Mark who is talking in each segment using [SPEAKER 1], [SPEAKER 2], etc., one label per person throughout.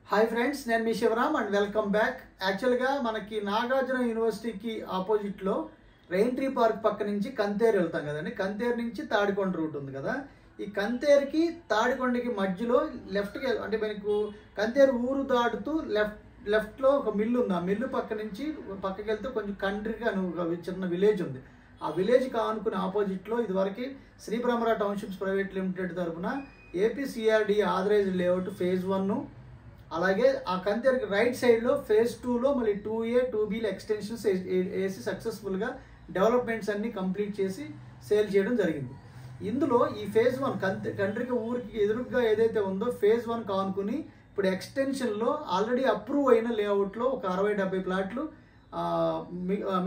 [SPEAKER 1] Hi friends, నేను మీ Shivaram and welcome back. యాక్చువల్గా మనకి నాగార్జున యూనివర్సిటీకి ఆపోజిట్లో రెయిన్ ట్రీ పార్క్ పక్క నుంచి కంతేరు వెళ్తాం కదండి. కంతేరు నుంచి తాడికొండ రూట్ ఉంది కదా. ఈ కంతేరుకి తాడికొండకి మధ్యలో లెఫ్ట్కి అంటే మనకు కంతేరు ఊరు దాటుతూ లెఫ్ట్లో ఒక మిల్లు ఉంది. ఆ మిల్లు పక్క నుంచి పక్కకి వెళ్తే కొంచెం కంట్రీగా చిన్న విలేజ్ ఉంది. ఆ విలేజ్కి ఆనుకునే ఆపోజిట్లో ఇదివరకు Shri Brahmara townships private limited తరఫున ఏపీసీఆర్డీ ఆథరైజ్డ్ లేఅవుట్ ఫేజ్ 1, అలాగే ఆ కంతేరుకి రైట్ సైడ్లో ఫేజ్ 2లో మళ్ళీ 2A 2Bల ఎక్స్టెన్షన్స్ వేసి సక్సెస్ఫుల్గా డెవలప్మెంట్స్ అన్నీ కంప్లీట్ చేసి సేల్ చేయడం జరిగింది. ఇందులో ఈ ఫేజ్ 1 కంట్రీకి ఊరికి ఎదురుగా ఏదైతే ఉందో ఫేజ్ 1 కానుకుని ఇప్పుడు ఎక్స్టెన్షన్లో ఆల్రెడీ అప్రూవ్ అయిన లేఅవుట్లో ఒక 60-70 ప్లాట్లు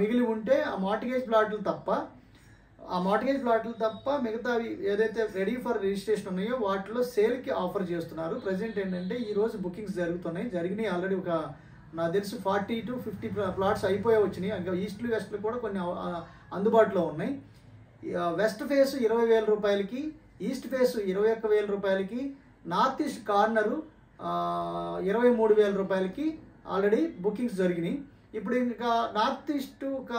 [SPEAKER 1] మిగిలి ఉంటే ఆ మార్టిగేజ్ ప్లాట్లు తప్ప మిగతావి ఏదైతే రెడీ ఫర్ రిజిస్ట్రేషన్ ఉన్నాయో వాటిలో సేల్కి ఆఫర్ చేస్తున్నారు. ప్రజెంట్ ఏంటంటే ఈరోజు బుకింగ్స్ జరిగినాయి ఆల్రెడీ. నాకు తెలిసి 40 to 50 ప్లాట్స్ అయిపోయి వచ్చినాయి. ఇంకా ఈస్ట్లు వెస్ట్లు కూడా కొన్ని అందుబాటులో ఉన్నాయి. వెస్ట్ ఫేస్ 20,000 రూపాయలకి, ఈస్ట్ ఫేస్ 21,000 రూపాయలకి, నార్త్ ఈస్ట్ కార్నరు 23,000 రూపాయలకి ఆల్రెడీ బుకింగ్స్ జరిగినాయి. ఇప్పుడు ఇంకా నార్త్ ఈస్ట్ ఒక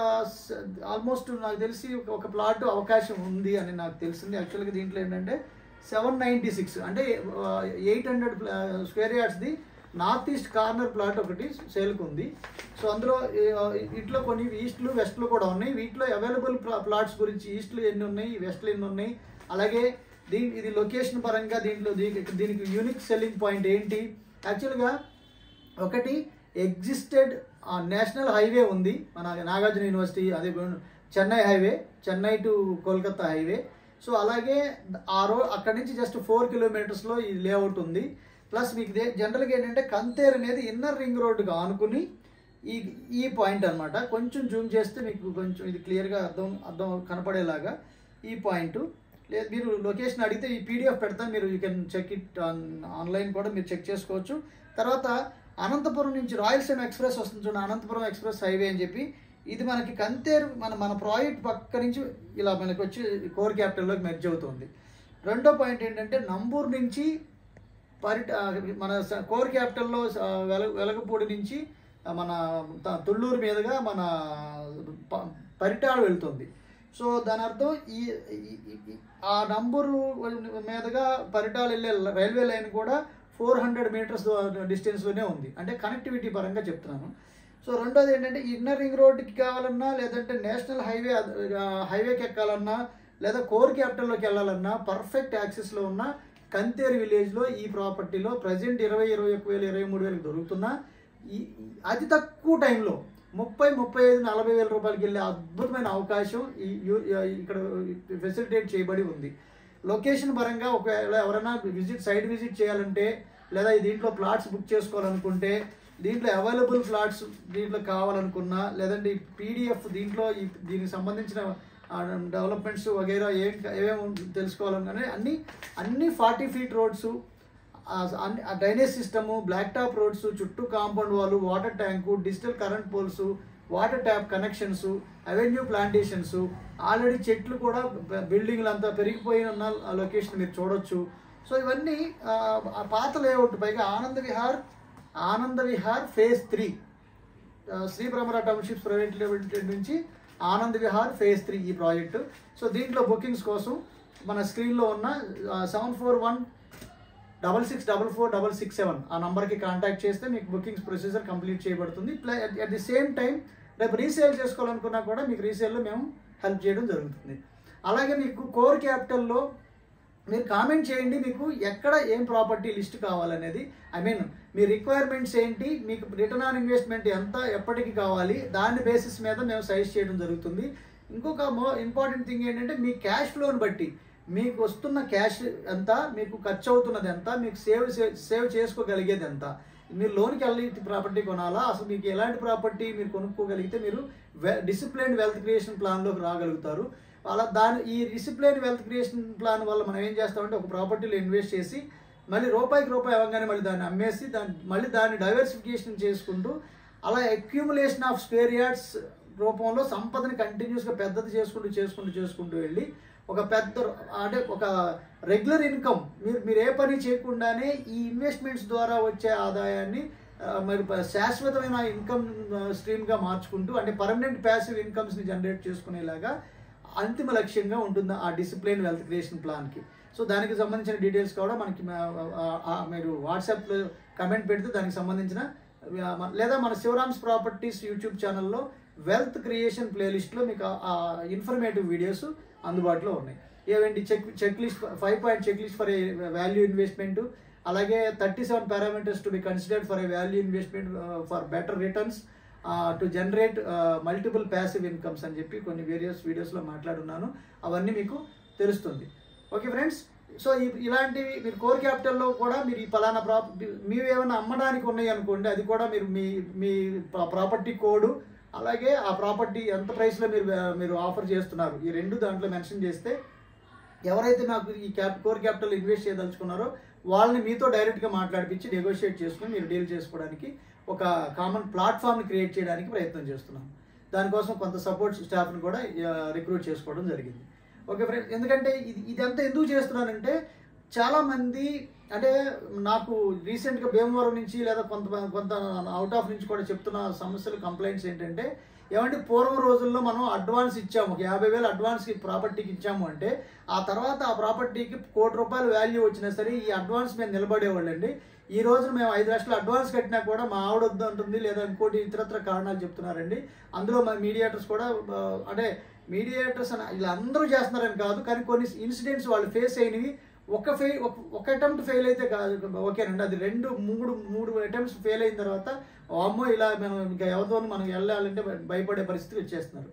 [SPEAKER 1] ఆల్మోస్ట్ నాకు తెలిసి ఒక ప్లాట్ అవకాశం ఉంది అని నాకు తెలిసింది. యాక్చువల్గా దీంట్లో ఏంటంటే 796 అంటే 800 స్క్వేర్ యార్డ్స్ది నార్త్ ఈస్ట్ కార్నర్ ప్లాట్ ఒకటి సేల్కి ఉంది. సో అందులో వీటిలో కొన్ని ఈస్ట్లు వెస్ట్లు కూడా ఉన్నాయి. వీటిలో అవైలబుల్ ప్లాట్స్ గురించి ఈస్ట్లు ఎన్ని ఉన్నాయి, వెస్ట్లు ఎన్ని ఉన్నాయి, అలాగే ఇది లొకేషన్ పరంగా దీనికి యూనిక్ సెల్లింగ్ పాయింట్ ఏంటి. యాక్చువల్గా ఒకటి ఎగ్జిస్టెడ్ నేషనల్ హైవే ఉంది మన నాగార్జున యూనివర్సిటీ, అదే Chennai highway, Chennai to Kolkata highway. So అలాగే అక్కడి నుంచి జస్ట్ 4 కిలోమీటర్స్లో ఈ లేఅవుట్ ఉంది. ప్లస్ మీకు జనరల్గా ఏంటంటే కంతేరు అనేది ఇన్నర్ రింగ్ రోడ్డుగా ఆనుకుని ఈ పాయింట్ అనమాట. కొంచెం జూమ్ చేస్తే మీకు కొంచెం ఇది క్లియర్గా అర్థం కనపడేలాగా ఈ పాయింట్. లేదు మీరు లొకేషన్ అడిగితే ఈ పీడిఎఫ్ పెడతాను, మీరు you can check it online కూడా మీరు చెక్ చేసుకోవచ్చు. తర్వాత అనంతపురం నుంచి రాయలసీమ ఎక్స్ప్రెస్ వస్తుంది చూడండి, అనంతపురం ఎక్స్ప్రెస్ హైవే అని చెప్పి. ఇది మనకి కంతేరు మన ప్రాజెక్ట్ పక్క నుంచి ఇలా మనకి వచ్చి కోర్ క్యాపిటల్లోకి మెర్జ్ అవుతుంది. రెండో పాయింట్ ఏంటంటే నంబూరు నుంచి మన కోర్ క్యాపిటల్లో వెలగపూడి నుంచి మన తుళ్ళూరు మీదుగా మన పరిటాడు వెళ్తుంది. సో దాని అర్థం ఆ నంబూరు మీదుగా పరిటాలు వెళ్ళే రైల్వే లైన్ కూడా 400 మీటర్స్ డిస్టెన్స్లోనే ఉంది. అంటే కనెక్టివిటీ పరంగా చెప్తున్నాను. సో రెండోది ఏంటంటే ఇన్నర్ రింగ్ రోడ్కి కావాలన్నా, లేదంటే నేషనల్ హైవేకి ఎక్కాలన్నా, లేదా కోర్ క్యాపిటల్లోకి వెళ్ళాలన్నా పర్ఫెక్ట్ యాక్సెస్లో ఉన్న కంతేరు విలేజ్లో ఈ ప్రాపర్టీలో ప్రజెంట్ 20,000, 21,000, 23,000 దొరుకుతున్నా అతి తక్కువ టైంలో 30,000, 35,000, 40,000 రూపాయలకి వెళ్ళే అద్భుతమైన అవకాశం ఇక్కడ ఫెసిలిటేట్ చేయబడి ఉంది. లొకేషన్ పరంగా ఒకవేళ ఎవరైనా సైట్ విజిట్ చేయాలంటే, లేదా దీంట్లో ప్లాట్స్ బుక్ చేసుకోవాలనుకుంటే, దీంట్లో అవైలబుల్ ప్లాట్స్ దీంట్లో కావాలనుకున్నా, లేదంటే ఈ పీడిఎఫ్ దీనికి సంబంధించిన డెవలప్మెంట్స్ వగైరా ఏమేమి తెలుసుకోవాలనుకునే అన్ని 40 feet roads, drainage system, block top roads, చుట్టూ కాంపౌండ్ వాళ్ళు, water tank, digital current poles, water tap connections, avenue plantations, already చెట్లు కూడా బిల్డింగ్లు అంతా పెరిగిపోయిన లొకేషన్ మీరు చూడొచ్చు. సో ఇవన్నీ పాత లేఅవుట్. పైగా Ananda Vihar phase 3 Shri Brahmara townships private limited నుంచి ఆనంద విహార్ ఫేజ్ 3 ఈ ప్రాజెక్టు. సో దీంట్లో బుకింగ్స్ కోసం మన స్క్రీన్లో ఉన్న 7416644667 ఆ నంబర్కి కాంటాక్ట్ చేస్తే మీకు బుకింగ్స్ ప్రొసీజర్ కంప్లీట్ చేయబడుతుంది. అట్ ది సేమ్ టైం రేపు రీసేల్ చేసుకోవాలనుకున్నా కూడా మీకు రీసేల్లో మేము హెల్ప్ చేయడం జరుగుతుంది. అలాగే మీకు కోర్ క్యాపిటల్లో మీరు కామెంట్ చేయండి, మీకు ఎక్కడ ఏం ప్రాపర్టీ లిస్ట్ కావాలనేది. మీ రిక్వైర్మెంట్స్ ఏంటి, మీకు రిటర్న్ ఆన్ ఇన్వెస్ట్మెంట్ ఎంత ఎప్పటికి కావాలి, దాని బేసిస్ మీద మేము సజెస్ట్ చేయడం జరుగుతుంది. ఇంకొక ఇంపార్టెంట్ థింగ్ ఏంటంటే మీ క్యాష్ ఫ్లోని బట్టి మీకు వస్తున్న క్యాష్ ఎంత, మీకు ఖర్చు అవుతున్నది ఎంత, మీకు సేవ్ చేసుకోగలిగేది ఎంత, మీరు లోన్కి వెళ్ళి ప్రాపర్టీ కొనాలా, అసలు మీకు ఎలాంటి ప్రాపర్టీ మీరు కొనుక్కోగలిగితే మీరు డిసిప్లైన్డ్ వెల్త్ క్రియేషన్ ప్లాన్లోకి రాగలుగుతారు. ఈ డిసిప్లైన్ వెల్త్ క్రియేషన్ ప్లాన్ వల్ల మనం ఏం చేస్తామంటే ఒక ప్రాపర్టీలో ఇన్వెస్ట్ చేసి మళ్ళీ రూపాయికి రూపాయి అవ్వగానే మళ్ళీ దాన్ని అమ్మేసి దాన్ని డైవర్సిఫికేషన్ చేసుకుంటూ అలా అక్యూములేషన్ ఆఫ్ స్క్వేర్ యార్డ్స్ రూపంలో సంపదని కంటిన్యూస్గా పెద్దది చేసుకుంటూ వెళ్ళి ఒక పెద్ద అంటే ఒక రెగ్యులర్ ఇన్కమ్ మీరు ఏ పని చేయకుండానే ఈ ఇన్వెస్ట్మెంట్స్ ద్వారా వచ్చే ఆదాయాన్ని మరి శాశ్వతమైన ఇన్కమ్ స్ట్రీమ్గా మార్చుకుంటూ అంటే పర్మనెంట్ ప్యాసివ్ ఇన్కమ్స్ని జనరేట్ చేసుకునేలాగా అంతిమ లక్ష్యంగా ఉంటుంది ఆ డిసిప్లిన్ వెల్త్ క్రియేషన్ ప్లాన్కి. సో దానికి సంబంధించిన డీటెయిల్స్ కూడా మనకి మీరు వాట్సాప్లో కమెంట్ పెడితే దానికి సంబంధించిన లేదా మన శివరామ్స్ ప్రాపర్టీస్ యూట్యూబ్ ఛానల్లో వెల్త్ క్రియేషన్ ప్లేలిస్ట్లో మీకు ఇన్ఫర్మేటివ్ వీడియోస్ అందుబాటులో ఉన్నాయి. ఏవండి checklist 5 point checklist for a value investment, అలాగే 37 parameters to be considered for a value investment for better returns to generate multiple passive incomes అని చెప్పి కొన్ని వేరియస్ వీడియోస్లో మాట్లాడున్నాను. అవన్నీ మీకు తెలుస్తుంది. ఓకే ఫ్రెండ్స్, సో ఇలాంటివి మీరు కోర్ క్యాపిటల్లో కూడా మీరు ఈ పలానా మీరు ఏమైనా అమ్మడానికి ఉన్నాయి అనుకోండి, అది కూడా మీరు మీ ప్రాపర్టీ కోడ్ అలాగే ఆ ప్రాపర్టీ ఎంత ప్రైస్లో మీరు ఆఫర్ చేస్తున్నారు ఈ రెండు దాంట్లో మెన్షన్ చేస్తే ఎవరైతే నాకు ఈ కోర్ క్యాపిటల్ ఇన్వెస్ట్ చేయదలుచుకున్నారో వాళ్ళని మీతో డైరెక్ట్గా మాట్లాడిపించి నెగోషియేట్ చేసుకుని మీరు డీల్ చేసుకోవడానికి ఒక కామన్ ప్లాట్ఫామ్ని క్రియేట్ చేయడానికి ప్రయత్నం చేస్తున్నాం. దానికోసం కొంత సపోర్ట్ స్టాఫ్ని కూడా రిక్రూట్ చేసుకోవడం జరిగింది. ఓకే ఫ్రెండ్స్, ఎందుకంటే ఇదంతా ఎందుకు చేస్తున్నానంటే చాలామంది అంటే నాకు రీసెంట్గా భీమవరం నుంచి లేదా కొంత అవుట్ ఆఫ్ నుంచి కూడా చెప్తున్న సమస్యలు కంప్లైంట్స్ ఏంటంటే ఏమంటే పూర్వం రోజుల్లో మనం అడ్వాన్స్ ఇచ్చాము, 50,000 అడ్వాన్స్కి ప్రాపర్టీకి ఇచ్చాము అంటే ఆ తర్వాత ఆ ప్రాపర్టీకి ₹1,00,00,000 వాల్యూ వచ్చినా సరే ఈ అడ్వాన్స్ మేము నిలబడేవాళ్ళండి. ఈ రోజు మేము 5 లక్షలు అడ్వాన్స్ కట్టినా కూడా మా ఆవిడ వద్దు అంటుంది లేదా ఇంకోటి ఇతరత్ర కారణాలు చెప్తున్నారండి. అందులో మా మీడియేటర్స్ కూడా అంటే మీడియేటర్స్ అని వీళ్ళందరూ చేస్తున్నారని కాదు, కానీ కొన్ని ఇన్సిడెంట్స్ వాళ్ళు ఫేస్ అయినవి ఒక అటెంప్ట్ ఫెయిల్ అయితే కాదు ఓకేనండి, అది 2-3 అటెంప్ట్స్ ఫెయిల్ అయిన తర్వాత అమ్మో ఇలా మనం ఇంకా ఎవరితో మనం వెళ్ళాలంటే భయపడే పరిస్థితి వచ్చేస్తున్నారు.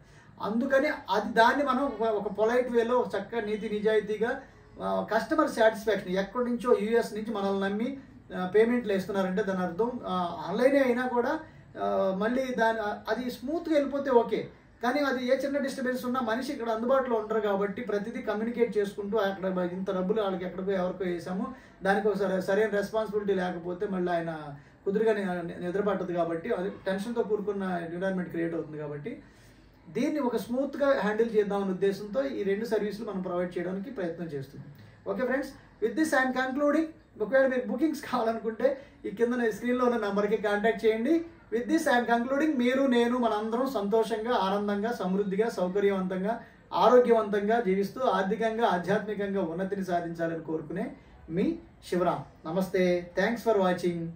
[SPEAKER 1] అందుకని దాన్ని మనం ఒక పొలైట్ వేలో చక్కగా నీతి నిజాయితీగా కస్టమర్ సాటిస్ఫాక్షన్ ఎక్కడి నుంచో యూఎస్ నుంచి మనల్ని నమ్మి పేమెంట్లు వేస్తున్నారంటే దాని అర్థం ఆన్లైనే అయినా కూడా మళ్ళీ అది స్మూత్గా వెళ్ళిపోతే ఓకే, కానీ అది ఏ చిన్న డిస్టర్బెన్స్ ఉన్నా మనిషి ఇక్కడ అందుబాటులో ఉంటారు కాబట్టి ప్రతిదీ కమ్యూనికేట్ చేసుకుంటూ అక్కడ ఇంత డబ్బులు వాళ్ళకి ఎక్కడికో ఎవరికో వేసాము దానికి ఒకసారి సరైన రెస్పాన్సిబిలిటీ లేకపోతే మళ్ళీ ఆయన కుదురుగా నిద్రపట్టదు కాబట్టి అది టెన్షన్తో కూడుకున్న ఎన్విరాన్మెంట్ క్రియేట్ అవుతుంది. కాబట్టి దీన్ని ఒక స్మూత్గా హ్యాండిల్ చేద్దామనే ఉద్దేశంతో ఈ 2 సర్వీసులు మనం ప్రొవైడ్ చేయడానికి ప్రయత్నం చేస్తున్నాం. Okay friends, with this I'm concluding. ఒకవేళ మీకు బుకింగ్స్ కావాలనుకుంటే ఈ కింద స్క్రీన్లో ఉన్న నెంబర్కి కాంటాక్ట్ చేయండి. With this I'm concluding. నేను మనందరం సంతోషంగా, ఆనందంగా, సమృద్ధిగా, సౌకర్యవంతంగా, ఆరోగ్యవంతంగా జీవిస్తూ ఆర్థికంగా, ఆధ్యాత్మికంగా ఉన్నతిని సాధించాలని కోరుకునే మీ శివరామ్. నమస్తే, థ్యాంక్స్ ఫర్ వాచింగ్.